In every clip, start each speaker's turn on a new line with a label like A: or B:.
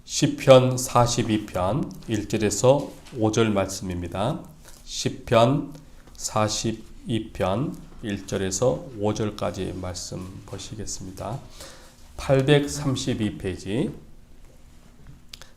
A: 시편 42편 1절에서 5절 말씀입니다. 시편 42편 1절에서 5절까지 말씀 보시겠습니다. 832페이지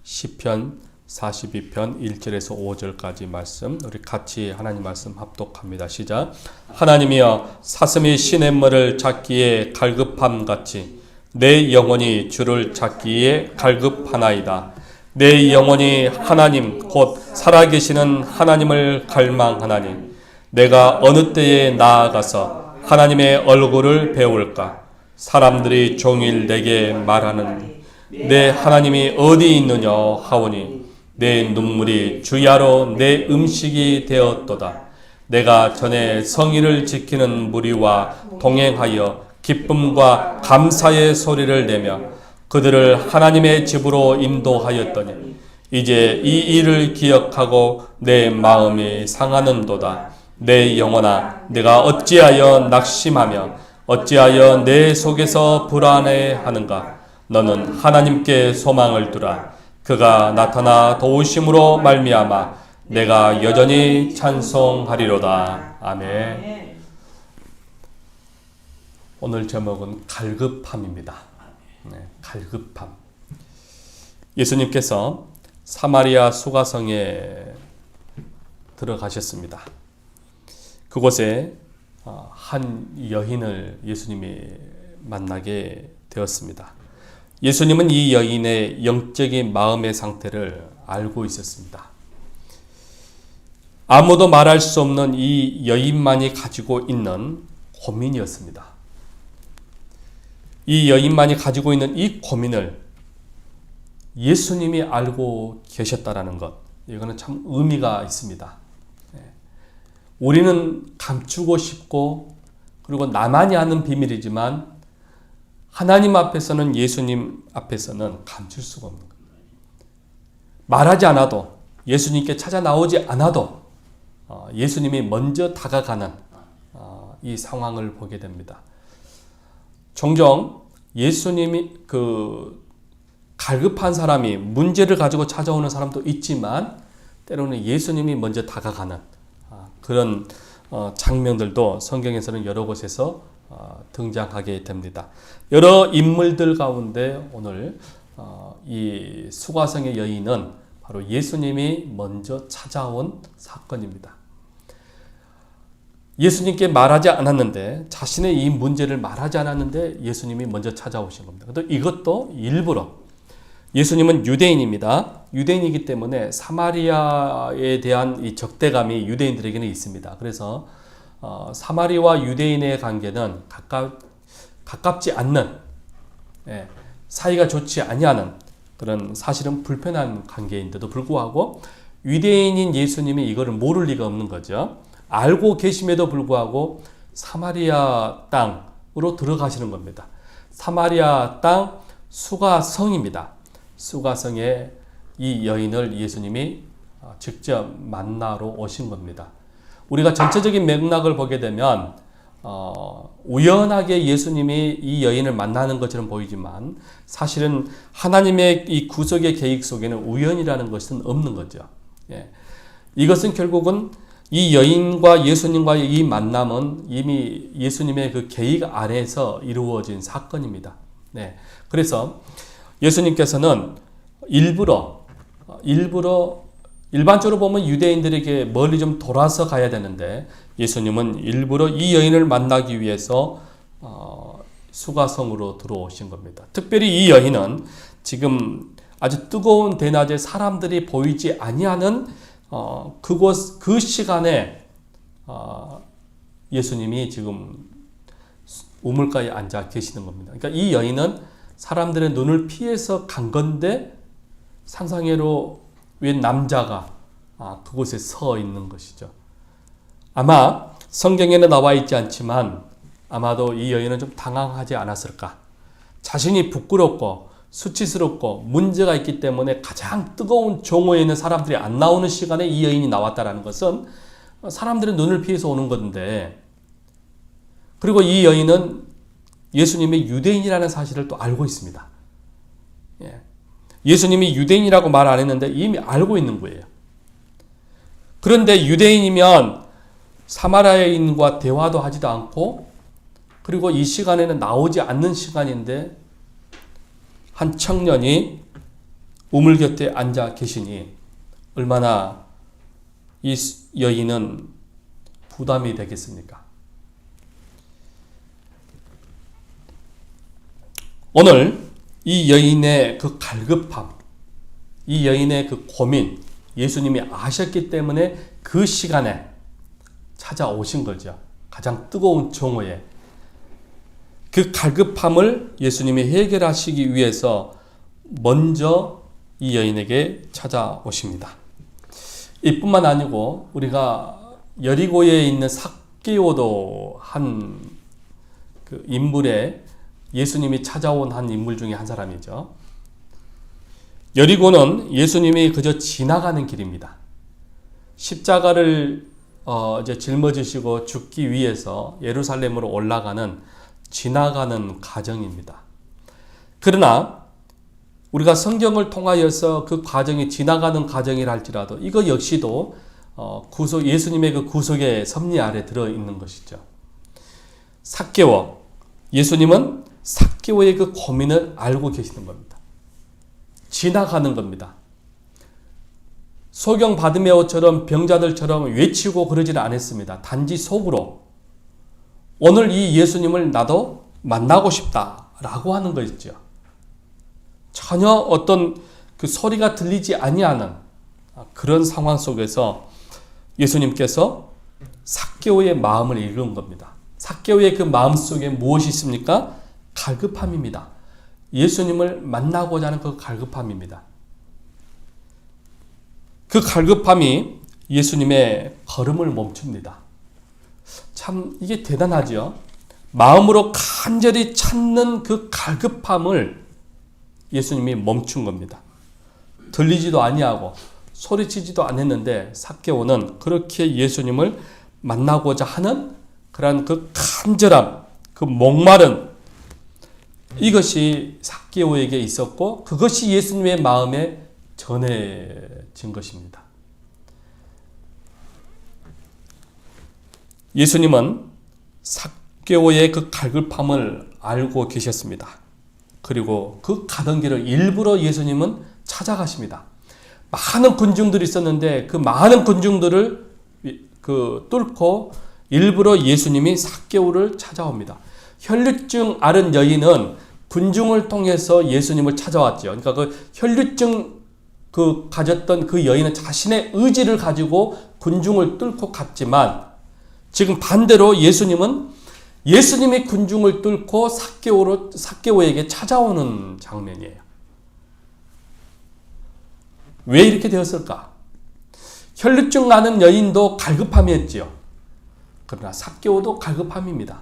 A: 시편 42편 1절에서 5절까지 말씀, 우리 같이 하나님 말씀 합독합니다. 시작. 하나님이여, 사슴이 시냇물을 찾기에 갈급함같이 내 영혼이 주를 찾기에 갈급하나이다. 내 영혼이 하나님 곧 살아계시는 하나님을 갈망하나니 내가 어느 때에 나아가서 하나님의 얼굴을 배울까? 사람들이 종일 내게 말하는 내 하나님이 어디 있느냐 하오니 내 눈물이 주야로 내 음식이 되었도다. 내가 전에 성의를 지키는 무리와 동행하여 기쁨과 감사의 소리를 내며 그들을 하나님의 집으로 인도하였더니 이제 이 일을 기억하고 내 마음이 상하는도다. 내 영혼아, 내가 어찌하여 낙심하며 어찌하여 내 속에서 불안해하는가? 너는 하나님께 소망을 두라. 그가 나타나 도우심으로 말미암아 내가 여전히 찬송하리로다. 아멘. 오늘 제목은 갈급함입니다. 갈급함. 예수님께서 사마리아 수가성에 들어가셨습니다. 그곳에 한 여인을 예수님이 만나게 되었습니다. 예수님은 이 여인의 영적인 마음의 상태를 알고 있었습니다. 아무도 말할 수 없는 이 여인만이 가지고 있는 고민이었습니다. 이 여인만이 가지고 있는 이 고민을 예수님이 알고 계셨다라는 것, 이거는 참 의미가 있습니다. 우리는 감추고 싶고 그리고 나만이 아는 비밀이지만 하나님 앞에서는, 예수님 앞에서는 감출 수가 없는 겁니다. 말하지 않아도, 예수님께 찾아 나오지 않아도 예수님이 먼저 다가가는 이 상황을 보게 됩니다. 종종 예수님이 갈급한 사람이 문제를 가지고 찾아오는 사람도 있지만 때로는 예수님이 먼저 다가가는 그런 장면들도 성경에서는 여러 곳에서 등장하게 됩니다. 여러 인물들 가운데 오늘 이 수가성의 여인은 바로 예수님이 먼저 찾아온 사건입니다. 예수님께 말하지 않았는데, 자신의 이 문제를 말하지 않았는데 예수님이 먼저 찾아오신 겁니다. 이것도 일부러, 예수님은 유대인입니다. 유대인이기 때문에 사마리아에 대한 이 적대감이 유대인들에게는 있습니다. 그래서 사마리아와 유대인의 관계는 가깝지 않는, 사이가 좋지 아니하는 그런, 사실은 불편한 관계인데도 불구하고 유대인인 예수님이 이거를 모를 리가 없는 거죠. 알고 계심에도 불구하고 사마리아 땅으로 들어가시는 겁니다. 사마리아 땅 수가성입니다. 수가성에 이 여인을 예수님이 직접 만나러 오신 겁니다. 우리가 전체적인 맥락을 보게 되면 우연하게 예수님이 이 여인을 만나는 것처럼 보이지만 사실은 하나님의 이 구속의 계획 속에는 우연이라는 것은 없는 거죠. 이것은 결국은 이 여인과 예수님과의 이 만남은 이미 예수님의 그 계획 아래에서 이루어진 사건입니다. 그래서 예수님께서는 일부러 일반적으로 보면 유대인들에게 멀리 좀 돌아서 가야 되는데 예수님은 일부러 이 여인을 만나기 위해서 수가성으로 들어오신 겁니다. 특별히 이 여인은 지금 아주 뜨거운 대낮에 사람들이 보이지 아니하는 그 시간에 예수님이 지금 우물가에 앉아 계시는 겁니다. 그러니까 이 여인은 사람들의 눈을 피해서 간 건데 상상외로 웬 남자가 그곳에 서 있는 것이죠. 아마 성경에는 나와 있지 않지만 아마도 이 여인은 좀 당황하지 않았을까. 자신이 부끄럽고 수치스럽고 문제가 있기 때문에 가장 뜨거운 종호에 있는 사람들이 안 나오는 시간에 이 여인이 나왔다는 것은 사람들의 눈을 피해서 오는 건데, 그리고 이 여인은 예수님이 유대인이라는 사실을 또 알고 있습니다. 예수님이 유대인이라고 말 안 했는데 이미 알고 있는 거예요. 그런데 유대인이면 사마리아인과 대화도 하지도 않고, 그리고 이 시간에는 나오지 않는 시간인데 한 청년이 우물 곁에 앉아 계시니 얼마나 이 여인은 부담이 되겠습니까? 오늘 이 여인의 그 갈급함, 이 여인의 그 고민, 예수님이 아셨기 때문에 그 시간에 찾아오신 거죠. 가장 뜨거운 정오에. 그 갈급함을 예수님이 해결하시기 위해서 먼저 이 여인에게 찾아오십니다. 이뿐만 아니고 우리가 여리고에 있는 삭개오도 한 그 인물에 예수님이 찾아온 한 인물 중에 한 사람이죠. 여리고는 예수님이 그저 지나가는 길입니다. 십자가를 이제 짊어지시고 죽기 위해서 예루살렘으로 올라가는 지나가는 과정입니다. 그러나 우리가 성경을 통하여서 그 과정이 지나가는 과정이라 할지라도 이거 역시도 예수님의 그 구속의 섭리 아래 들어있는 것이죠. 삭개오, 예수님은 삭개오의 그 고민을 알고 계시는 겁니다. 지나가는 겁니다. 소경 바드메오처럼 병자들처럼 외치고 그러지는 않았습니다. 단지 속으로 오늘 이 예수님을 나도 만나고 싶다라고 하는 것이죠. 전혀 어떤 그 소리가 들리지 아니하는 그런 상황 속에서 예수님께서 삭개오의 마음을 읽은 겁니다. 삭개오의 그 마음 속에 무엇이 있습니까? 갈급함입니다. 예수님을 만나고자 하는 그 갈급함입니다. 그 갈급함이 예수님의 걸음을 멈춥니다. 참 이게 대단하죠. 마음으로 간절히 찾는 그 갈급함을 예수님이 멈춘 겁니다. 들리지도 아니하고 소리치지도 않았는데 삭개오는 그렇게 예수님을 만나고자 하는 그러한 그 간절함, 그 목마른 이것이 삭개오에게 있었고 그것이 예수님의 마음에 전해진 것입니다. 예수님은 삭개오의 그 갈급함을 알고 계셨습니다. 그리고 그 가던 길을 일부러 예수님은 찾아가십니다. 많은 군중들이 있었는데 그 많은 군중들을 뚫고 일부러 예수님이 삭개오를 찾아옵니다. 혈류증 앓은 여인은 군중을 통해서 예수님을 찾아왔죠. 그러니까 그 혈류증 가졌던 그 여인은 자신의 의지를 가지고 군중을 뚫고 갔지만 지금 반대로 예수님이 군중을 뚫고 삭개오에게 찾아오는 장면이에요. 왜 이렇게 되었을까? 혈류증 나는 여인도 갈급함이었지요. 그러나 삭개오도 갈급함입니다.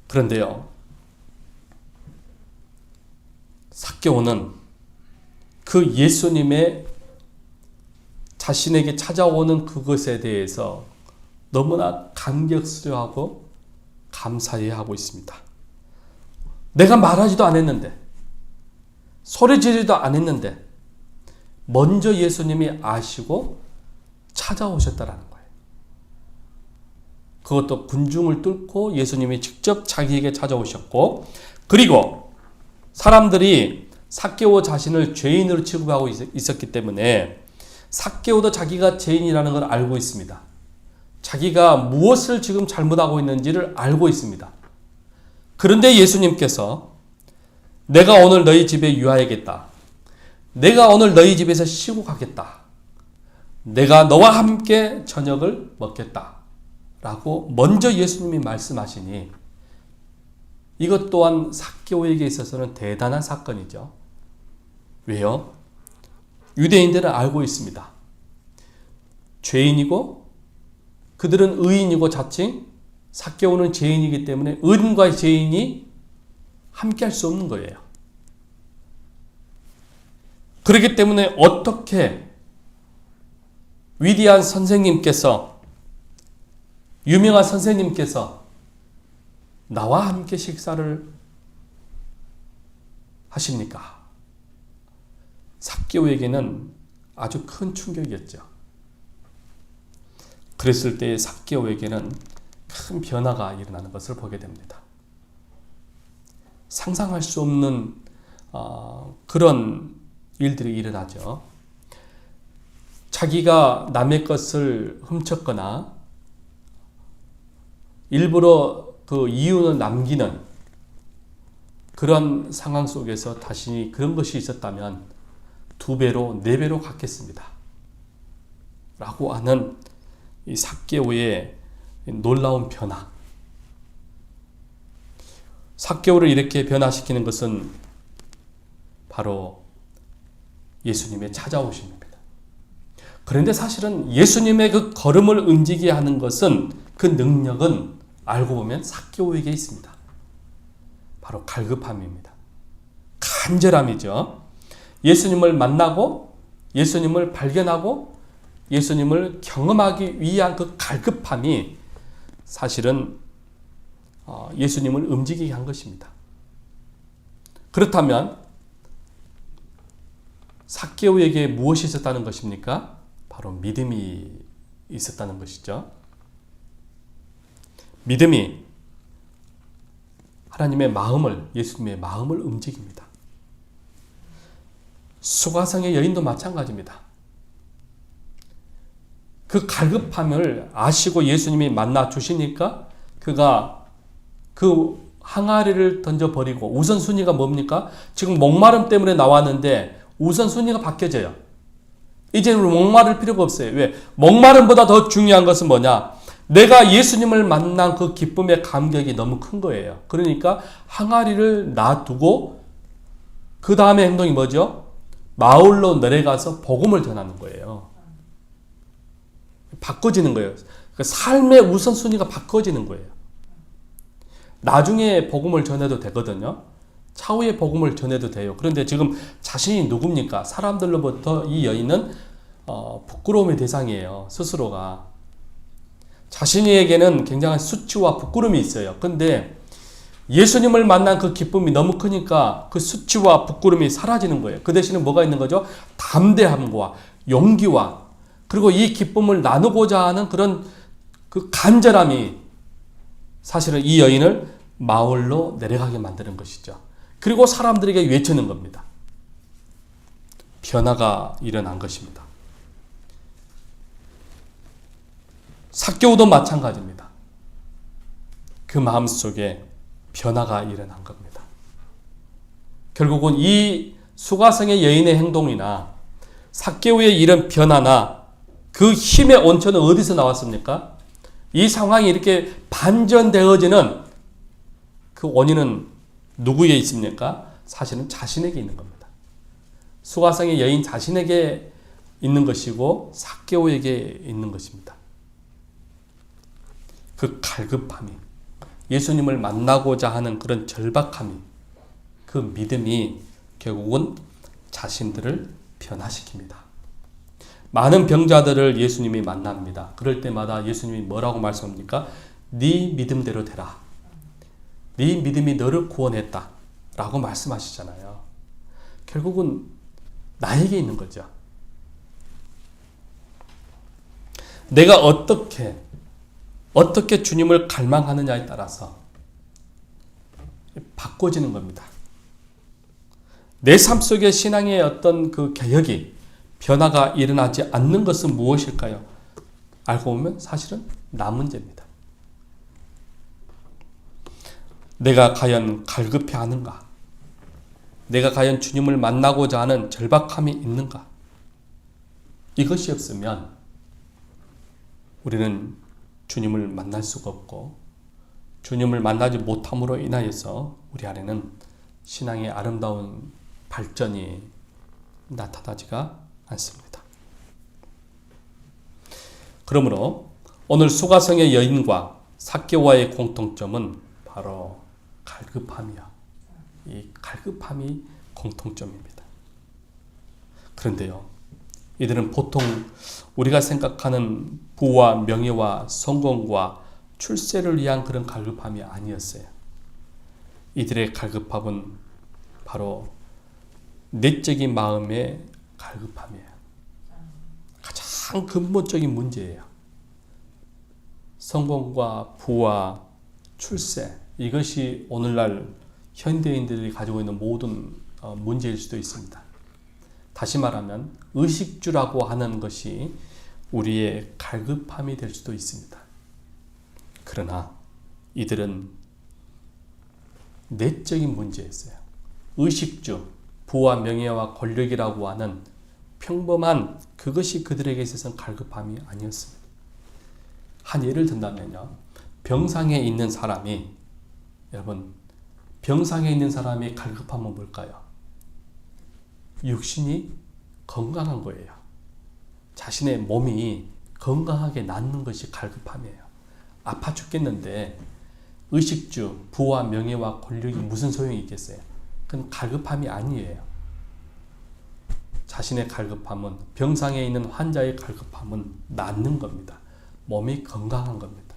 A: 그런데요, 삭개오는 그 예수님의 자신에게 찾아오는 그것에 대해서 너무나 감격스러워하고 감사해하고 있습니다. 내가 말하지도 않았는데, 소리 지르지도 않았는데 먼저 예수님이 아시고 찾아오셨다라는 거예요. 그것도 군중을 뚫고 예수님이 직접 자기에게 찾아오셨고, 그리고 사람들이 삭개오 자신을 죄인으로 취급하고 있었기 때문에 삭개오도 자기가 죄인이라는 걸 알고 있습니다. 자기가 무엇을 지금 잘못하고 있는지를 알고 있습니다. 그런데 예수님께서 내가 오늘 너희 집에 유하야겠다. 내가 오늘 너희 집에서 쉬고 가겠다. 내가 너와 함께 저녁을 먹겠다. 라고 먼저 예수님이 말씀하시니 이것 또한 삭개오에게 있어서는 대단한 사건이죠. 왜요? 유대인들은 알고 있습니다. 죄인이고 그들은 의인이고 자칭 삭개오는 죄인이기 때문에 의인과 죄인이 함께 할 수 없는 거예요. 그렇기 때문에 어떻게 위대한 선생님께서 유명한 선생님께서 나와 함께 식사를 하십니까? 삭개오에게는 아주 큰 충격이었죠. 그랬을 때 삭개오에게는 큰 변화가 일어나는 것을 보게 됩니다. 상상할 수 없는 그런 일들이 일어나죠. 자기가 남의 것을 훔쳤거나 일부러 그 이윤을 남기는 그런 상황 속에서 자신이 그런 것이 있었다면 2배로 4배로 갚겠습니다. 라고 하는 이 삭개오의 놀라운 변화. 삭개오를 이렇게 변화시키는 것은 바로 예수님의 찾아오심입니다. 그런데 사실은 예수님의 그 걸음을 움직이게 하는 것은, 그 능력은 알고 보면 삭개오에게 있습니다. 바로 갈급함입니다. 간절함이죠. 예수님을 만나고 예수님을 발견하고 예수님을 경험하기 위한 그 갈급함이 사실은 예수님을 움직이게 한 것입니다. 그렇다면 삭개오에게 무엇이 있었다는 것입니까? 바로 믿음이 있었다는 것이죠. 믿음이 하나님의 마음을, 예수님의 마음을 움직입니다. 수가성의 여인도 마찬가지입니다. 그 갈급함을 아시고 예수님이 만나 주시니까 그가 그 항아리를 던져버리고, 우선순위가 뭡니까? 지금 목마름 때문에 나왔는데 우선순위가 바뀌어져요. 이제는 목마를 필요가 없어요. 왜? 목마름보다 더 중요한 것은 뭐냐? 내가 예수님을 만난 그 기쁨의 감격이 너무 큰 거예요. 그러니까 항아리를 놔두고 그 다음에 행동이 뭐죠? 마을로 내려가서 복음을 전하는 거예요. 바꿔지는 거예요. 그 삶의 우선순위가 바꿔지는 거예요. 나중에 복음을 전해도 되거든요. 차후에 복음을 전해도 돼요. 그런데 지금 자신이 누굽니까? 사람들로부터 이 여인은 부끄러움의 대상이에요. 스스로가. 자신에게는 굉장한 수치와 부끄러움이 있어요. 근데 예수님을 만난 그 기쁨이 너무 크니까 그 수치와 부끄러움이 사라지는 거예요. 그 대신에 뭐가 있는 거죠? 담대함과 용기와, 그리고 이 기쁨을 나누고자 하는 그런 그 간절함이 사실은 이 여인을 마을로 내려가게 만드는 것이죠. 그리고 사람들에게 외치는 겁니다. 변화가 일어난 것입니다. 삭개오도 마찬가지입니다. 그 마음속에 변화가 일어난 겁니다. 결국은 이 수가성의 여인의 행동이나 삭개오의 이런 변화나 그 힘의 온천은 어디서 나왔습니까? 이 상황이 이렇게 반전되어지는 그 원인은 누구에게 있습니까? 사실은 자신에게 있는 겁니다. 수가성의 여인 자신에게 있는 것이고 삭개오에게 있는 것입니다. 그 갈급함이, 예수님을 만나고자 하는 그런 절박함이, 그 믿음이 결국은 자신들을 변화시킵니다. 많은 병자들을 예수님이 만납니다. 그럴 때마다 예수님이 뭐라고 말씀합니까? 네 믿음대로 되라. 네 믿음이 너를 구원했다. 라고 말씀하시잖아요. 결국은 나에게 있는 거죠. 내가 어떻게 주님을 갈망하느냐에 따라서 바꿔지는 겁니다. 내 삶 속에 신앙의 어떤 그 개혁이, 변화가 일어나지 않는 것은 무엇일까요? 알고 보면 사실은 나 문제입니다. 내가 과연 갈급해 하는가? 내가 과연 주님을 만나고자 하는 절박함이 있는가? 이것이 없으면 우리는 주님을 만날 수가 없고, 주님을 만나지 못함으로 인하여서 우리 안에는 신앙의 아름다운 발전이 나타나지가 않습니다. 그러므로 오늘 수가성의 여인과 삭개오와의 공통점은 바로 갈급함이야. 이 갈급함이 공통점입니다. 그런데요, 이들은 보통 우리가 생각하는 부와 명예와 성공과 출세를 위한 그런 갈급함이 아니었어요. 이들의 갈급함은 바로 내적인 마음의 갈급함이에요. 가장 근본적인 문제예요. 성공과 부와 출세, 이것이 오늘날 현대인들이 가지고 있는 모든 문제일 수도 있습니다. 다시 말하면 의식주라고 하는 것이 우리의 갈급함이 될 수도 있습니다. 그러나 이들은 내적인 문제였어요. 의식주, 부와 명예와 권력이라고 하는 평범한 그것이 그들에게 있어서는 갈급함이 아니었습니다. 한 예를 든다면요. 병상에 있는 사람이, 여러분, 병상에 있는 사람이 갈급함은 뭘까요? 육신이 건강한 거예요. 자신의 몸이 건강하게 낫는 것이 갈급함이에요. 아파 죽겠는데 의식주, 부와 명예와 권력이 무슨 소용이 있겠어요? 그건 갈급함이 아니에요. 자신의 갈급함은, 병상에 있는 환자의 갈급함은 낫는 겁니다. 몸이 건강한 겁니다.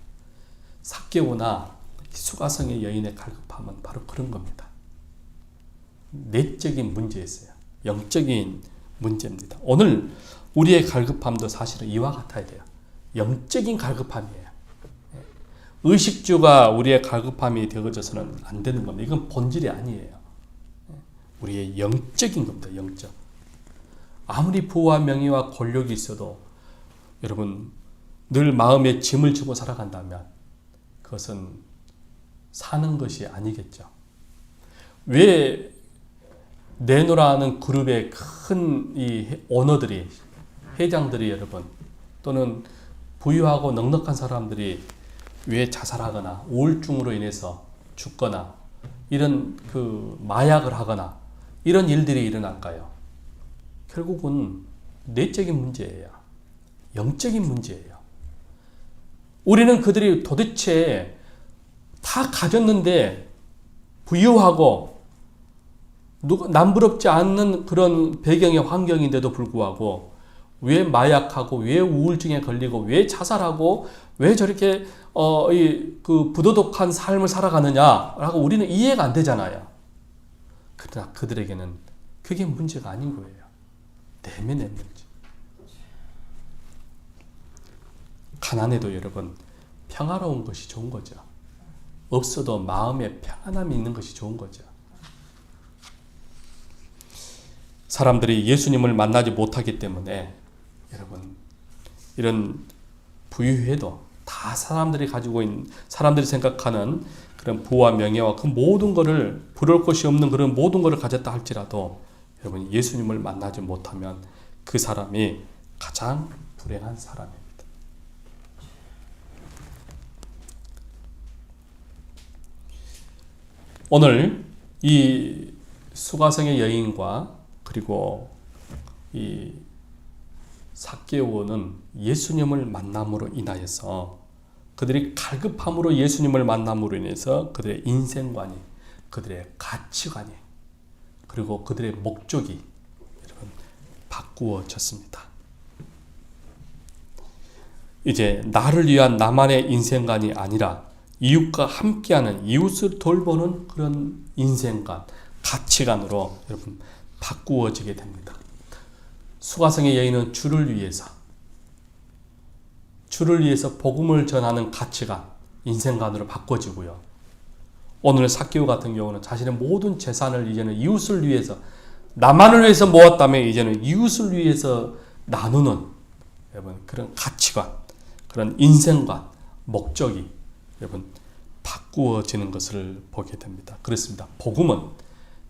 A: 삭개오나 수가성의 여인의 갈급함은 바로 그런 겁니다. 내적인 문제였어요. 영적인 문제입니다. 오늘 우리의 갈급함도 사실은 이와 같아야 돼요. 영적인 갈급함이에요. 의식주가 우리의 갈급함이 되어져서는 안 되는 겁니다. 이건 본질이 아니에요. 우리의 영적인 겁니다. 영적. 아무리 부와 명예와 권력이 있어도 여러분 늘 마음에 짐을 지고 살아간다면 그것은 사는 것이 아니겠죠. 왜 내노라는 그룹의 큰 이 오너들이, 회장들이 여러분, 또는 부유하고 넉넉한 사람들이 왜 자살하거나 우울증으로 인해서 죽거나 이런 그 마약을 하거나 이런 일들이 일어날까요? 결국은 내적인 문제예요. 영적인 문제예요. 우리는 그들이 도대체 다 가졌는데 부유하고 남부럽지 않는 그런 배경의 환경인데도 불구하고 왜 마약하고 왜 우울증에 걸리고 왜 자살하고 왜 저렇게 그 부도덕한 삶을 살아가느냐라고 우리는 이해가 안 되잖아요. 그러나 그들에게는 그게 문제가 아닌 거예요. 내면의 문제. 가난해도 여러분 평화로운 것이 좋은 거죠. 없어도 마음에 평안함이 있는 것이 좋은 거죠. 사람들이 예수님을 만나지 못하기 때문에 여러분 이런 부유해도 다 사람들이 가지고 있는, 사람들이 생각하는 그런 부와 명예와 그 모든 것을, 부러울 것이 없는 그런 모든 것을 가졌다 할지라도 여러분 예수님을 만나지 못하면 그 사람이 가장 불행한 사람입니다. 오늘 이 수가성의 여인과 그리고 이 삭개오는 예수님을 만남으로 인하여서 그들이 갈급함으로 예수님을 만남으로 인해서 그들의 인생관이, 그들의 가치관이, 그리고 그들의 목적이 여러분 바꾸어졌습니다. 이제 나를 위한 나만의 인생관이 아니라 이웃과 함께하는, 이웃을 돌보는 그런 인생관, 가치관으로 여러분 바꾸어지게 됩니다. 수가성의 여인은 주를 위해서 복음을 전하는 가치관, 인생관으로 바꿔지고요. 오늘 삭개오 같은 경우는 자신의 모든 재산을 이제는 이웃을 위해서, 나만을 위해서 모았다면 이제는 이웃을 위해서 나누는 여러분 그런 가치관, 그런 인생관, 목적이 여러분 바꾸어지는 것을 보게 됩니다. 그렇습니다. 복음은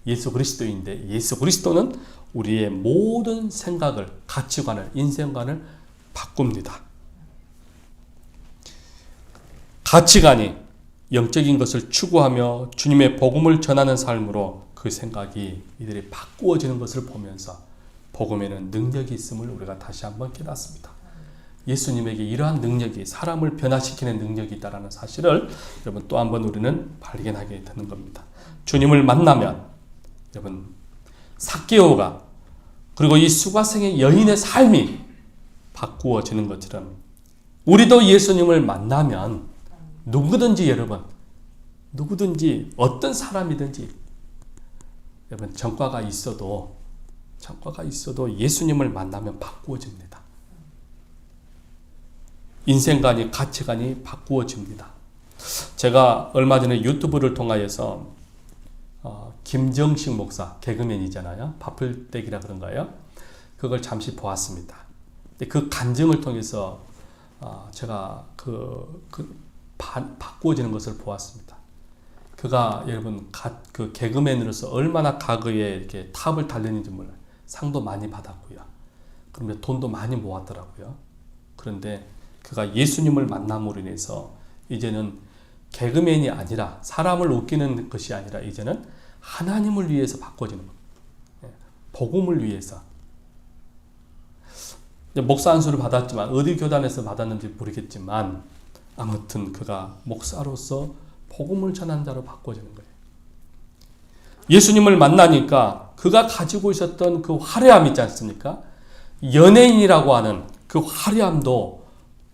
A: 예수 그리스도인데 예수 그리스도는 우리의 모든 생각을, 가치관을, 인생관을 바꿉니다. 가치관이 영적인 것을 추구하며 주님의 복음을 전하는 삶으로 그 생각이 이들이 바꾸어지는 것을 보면서 복음에는 능력이 있음을 우리가 다시 한번 깨닫습니다. 예수님에게 이러한 능력이, 사람을 변화시키는 능력이 있다는 사실을 여러분 또 한번 우리는 발견하게 되는 겁니다. 주님을 만나면 여러분 삭개오가 그리고 이 수가성의 여인의 삶이 바꾸어지는 것처럼 우리도 예수님을 만나면 누구든지 여러분, 누구든지 어떤 사람이든지 여러분 전과가 있어도 예수님을 만나면 바꾸어집니다. 인생관이, 가치관이 바꾸어집니다. 제가 얼마 전에 유튜브를 통하여서 김정식 목사, 개그맨이잖아요. 바풀떼기라 그런가요? 그걸 잠시 보았습니다. 그 간증을 통해서 제가 바꾸어지는 것을 보았습니다. 그가 여러분 그 개그맨으로서 얼마나 가거에 이렇게 탑을 달리는지 몰라요. 상도 많이 받았고요. 그러면 돈도 많이 모았더라고요. 그런데 그가 예수님을 만남으로 인해서 이제는 개그맨이 아니라 사람을 웃기는 것이 아니라 이제는 하나님을 위해서 바꿔지는 겁니다. 복음을 위해서. 목사 안수를 받았지만 어디 교단에서 받았는지 모르겠지만 아무튼 그가 목사로서 복음을 전한 자로 바꿔지는 거예요. 예수님을 만나니까 그가 가지고 있었던 그 화려함 있지 않습니까? 연예인이라고 하는 그 화려함도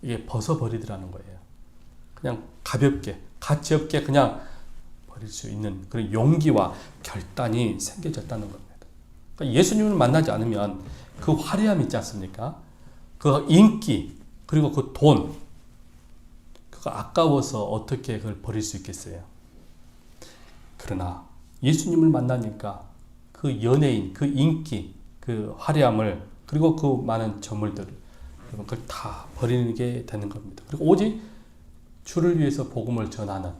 A: 이게 벗어버리더라는 거예요. 그냥 가볍게, 가치 없게 그냥 버릴 수 있는 그런 용기와 결단이 생겨졌다는 겁니다. 그러니까 예수님을 만나지 않으면 그 화려함 있지 않습니까? 그 인기, 그리고 그 돈, 그거 아까워서 어떻게 그걸 버릴 수 있겠어요? 그러나 예수님을 만나니까 그 연예인, 그 인기, 그 화려함을, 그리고 그 많은 저물들을 그걸 다 버리는 게 되는 겁니다. 그리고 오직 주를 위해서 복음을 전하는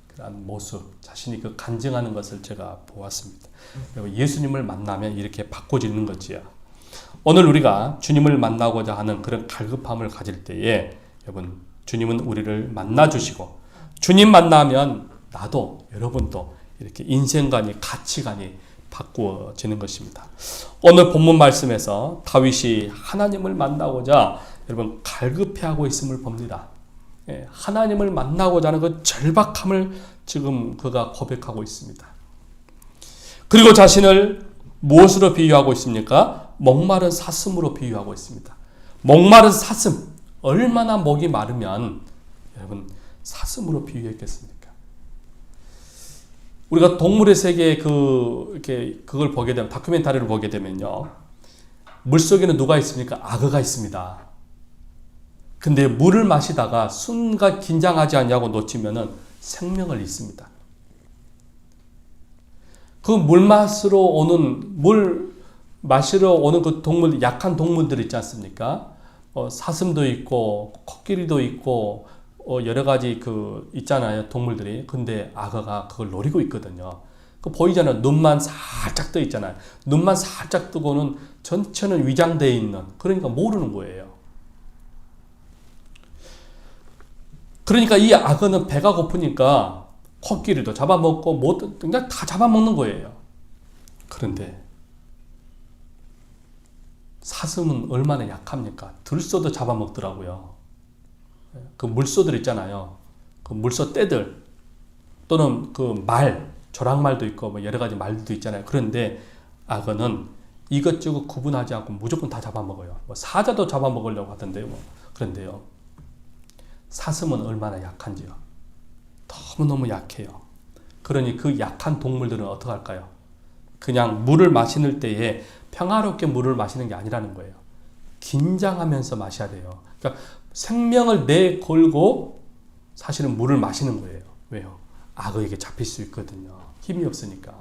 A: 그런 모습, 자신이 그 간증하는 것을 제가 보았습니다. 예수님을 만나면 이렇게 바꿔지는 거지요. 오늘 우리가 주님을 만나고자 하는 그런 갈급함을 가질 때에 여러분, 주님은 우리를 만나주시고 주님 만나면 나도 여러분도 이렇게 인생관이, 가치관이 바꾸어지는 것입니다. 오늘 본문 말씀에서 다윗이 하나님을 만나고자 여러분 갈급해하고 있음을 봅니다. 하나님을 만나고자 하는 그 절박함을 지금 그가 고백하고 있습니다. 그리고 자신을 무엇으로 비유하고 있습니까? 목마른 사슴으로 비유하고 있습니다. 목마른 사슴, 얼마나 목이 마르면 여러분 사슴으로 비유했겠습니까? 우리가 동물의 세계에 그걸 보게 되면, 다큐멘터리를 보게 되면요, 물속에는 누가 있습니까? 악어가 있습니다. 근데 물을 마시다가 순간 긴장하지 않냐고 놓치면은 생명을 잃습니다. 그 물 마시러 오는 그 동물, 약한 동물들 있지 않습니까? 사슴도 있고 코끼리도 있고 여러 가지 있잖아요, 동물들이. 근데 악어가 그걸 노리고 있거든요. 그 보이잖아요. 눈만 살짝 떠 있잖아요. 눈만 살짝 뜨고는 전체는 위장되어 있는, 그러니까 모르는 거예요. 그러니까 이 악어는 배가 고프니까 코끼리도 잡아먹고 그냥 다 잡아먹는 거예요. 그런데 사슴은 얼마나 약합니까? 들소도 잡아먹더라고요. 그 물소들 있잖아요. 그 물소 떼들 또는 그 조랑말도 있고 뭐 여러 가지 말도 있잖아요. 그런데 악어는 이것저것 구분하지 않고 무조건 다 잡아먹어요. 뭐 사자도 잡아먹으려고 하던데요. 그런데요, 사슴은 얼마나 약한지요. 너무너무 약해요. 그러니 그 약한 동물들은 어떻게 할까요? 그냥 물을 마시는 때에 평화롭게 물을 마시는 게 아니라는 거예요. 긴장하면서 마셔야 돼요. 그러니까 생명을 내걸고 사실은 물을 마시는 거예요. 왜요? 악어에게 잡힐 수 있거든요. 힘이 없으니까.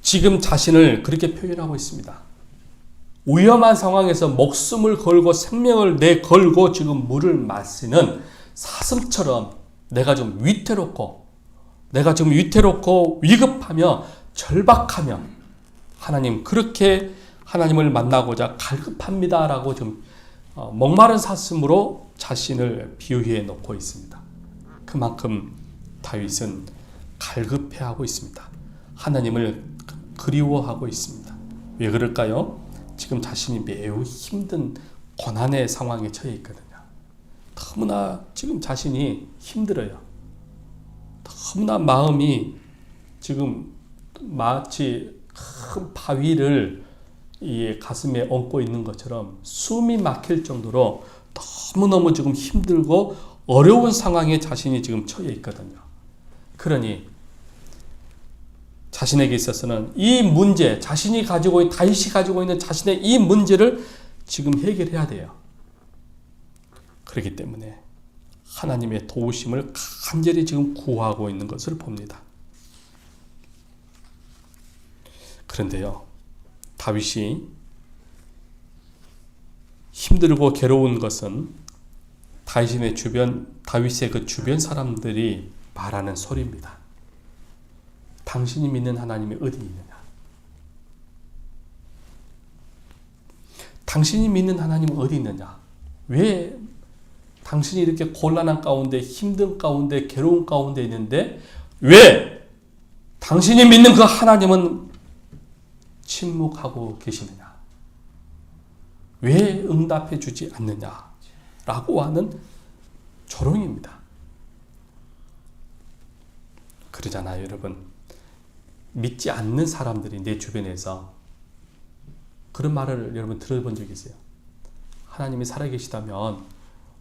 A: 지금 자신을 그렇게 표현하고 있습니다. 위험한 상황에서 목숨을 걸고 생명을 내걸고 지금 물을 마시는 사슴처럼 내가 좀 위태롭고 위급하며 절박하며 하나님, 그렇게 하나님을 만나고자 갈급합니다라고 좀 목마른 사슴으로 자신을 비유해 놓고 있습니다. 그만큼 다윗은 갈급해하고 있습니다. 하나님을 그리워하고 있습니다. 왜 그럴까요? 지금 자신이 매우 힘든 고난의 상황에 처해 있거든요. 너무나 지금 자신이 힘들어요. 너무나 마음이 지금 마치 큰 바위를 이 가슴에 얹고 있는 것처럼 숨이 막힐 정도로 너무너무 지금 힘들고 어려운 상황에 자신이 지금 처해 있거든요. 그러니 자신에게 있어서는 이 문제, 다윗이 가지고 있는 자신의 이 문제를 지금 해결해야 돼요. 그렇기 때문에 하나님의 도우심을 간절히 지금 구하고 있는 것을 봅니다. 그런데요, 다윗이 힘들고 괴로운 것은 다윗의 그 주변 사람들이 말하는 소리입니다. 당신이 믿는 하나님이 어디 있느냐? 당신이 믿는 하나님은 어디 있느냐? 왜 당신이 이렇게 곤란한 가운데, 힘든 가운데, 괴로운 가운데 있는데 왜 당신이 믿는 그 하나님은 침묵하고 계시느냐? 왜 응답해 주지 않느냐? 라고 하는 조롱입니다. 그러잖아요, 여러분. 믿지 않는 사람들이 내 주변에서 그런 말을 여러분 들어본 적이 있어요. 하나님이 살아계시다면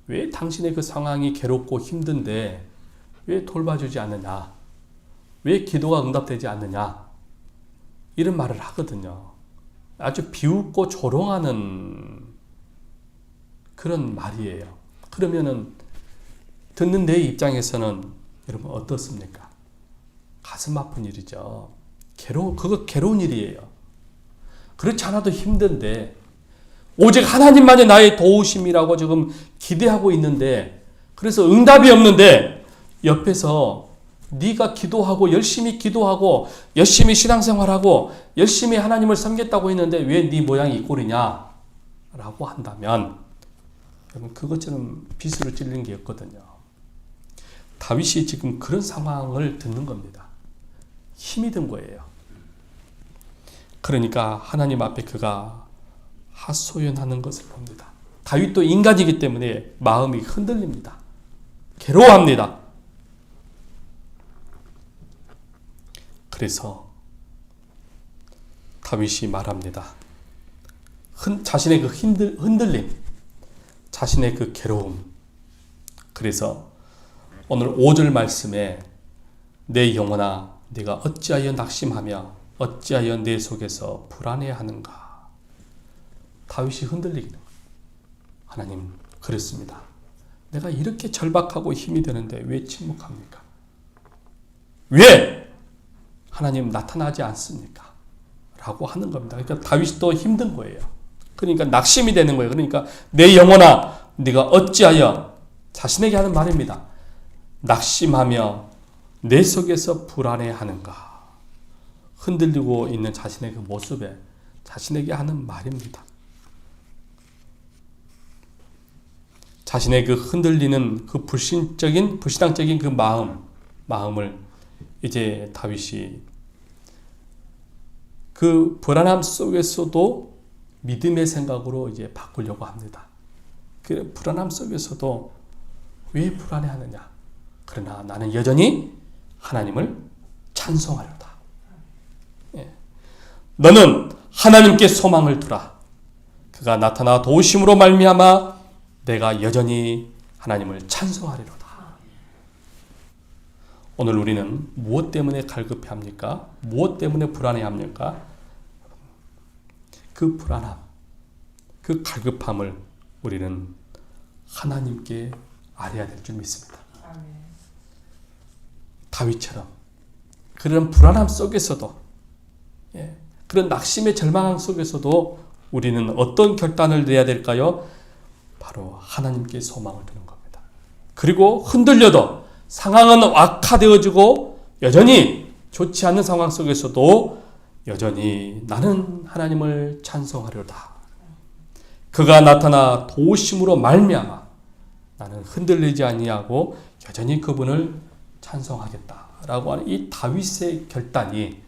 A: 왜 당신의 그 상황이 괴롭고 힘든데 왜 돌봐주지 않느냐? 왜 기도가 응답되지 않느냐? 이런 말을 하거든요. 아주 비웃고 조롱하는 그런 말이에요. 그러면은 듣는 내 입장에서는 여러분 어떻습니까? 가슴 아픈 일이죠. 그거 괴로운 일이에요. 그렇지 않아도 힘든데 오직 하나님만이 나의 도우심이라고 지금 기대하고 있는데 그래서 응답이 없는데 옆에서 네가 기도하고 열심히 신앙생활하고 열심히 하나님을 섬겼다고 했는데 왜 네 모양이 이 꼴이냐? 라고 한다면 여러분 그것처럼 빗으로 찔린 게 없거든요. 다윗이 지금 그런 상황을 듣는 겁니다. 힘이 든 거예요. 그러니까 하나님 앞에 그가 하소연하는 것을 봅니다. 다윗도 인간이기 때문에 마음이 흔들립니다. 괴로워합니다. 그래서 다윗이 말합니다. 자신의 그 흔들림, 자신의 그 괴로움. 그래서 오늘 5절 말씀에 내 영혼아 네가 어찌하여 낙심하며 어찌하여 내 속에서 불안해하는가. 다윗이 흔들리기는 하나님 그렇습니다. 내가 이렇게 절박하고 힘이 드는데 왜 침묵합니까? 왜 하나님 나타나지 않습니까? 라고 하는 겁니다. 그러니까 다윗이 또 힘든 거예요. 그러니까 낙심이 되는 거예요. 그러니까 내 영혼아 네가 어찌하여 자신에게 하는 말입니다. 낙심하며 내 속에서 불안해하는가. 흔들리고 있는 자신의 그 모습에 자신에게 하는 말입니다. 자신의 그 흔들리는 그 불신앙적인 그 마음을 이제 다윗이 그 불안함 속에서도 믿음의 생각으로 이제 바꾸려고 합니다. 그 불안함 속에서도 왜 불안해하느냐? 그러나 나는 여전히 하나님을 찬송하려다. 예. 너는 하나님께 소망을 두라. 그가 나타나 도우심으로 말미암아 내가 여전히 하나님을 찬송하리로다. 오늘 우리는 무엇 때문에 갈급해합니까? 무엇 때문에 불안해합니까? 그 불안함, 그 갈급함을 우리는 하나님께 아뢰어야 될 줄 믿습니다. 다윗처럼 그런 불안함 속에서도 그런 낙심의 절망 속에서도 우리는 어떤 결단을 내야 될까요? 바로 하나님께 소망을 두는 겁니다. 그리고 흔들려도 상황은 악화되어지고 여전히 좋지 않은 상황 속에서도 여전히 나는 하나님을 찬송하려다. 그가 나타나 도우심으로 말미암아 나는 흔들리지 아니하고 여전히 그분을 찬송하겠다라고 하는 이 다윗의 결단이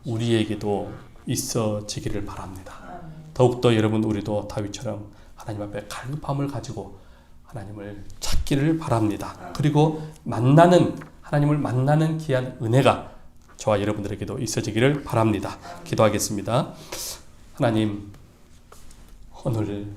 A: 우리에게도 있어지기를 바랍니다. 더욱더 여러분 우리도 다윗처럼 하나님 앞에 갈급함을 가지고 하나님을 찾기를 바랍니다. 그리고 하나님을 만나는 귀한 은혜가 저와 여러분들에게도 있어지기를 바랍니다. 기도하겠습니다. 하나님, 오늘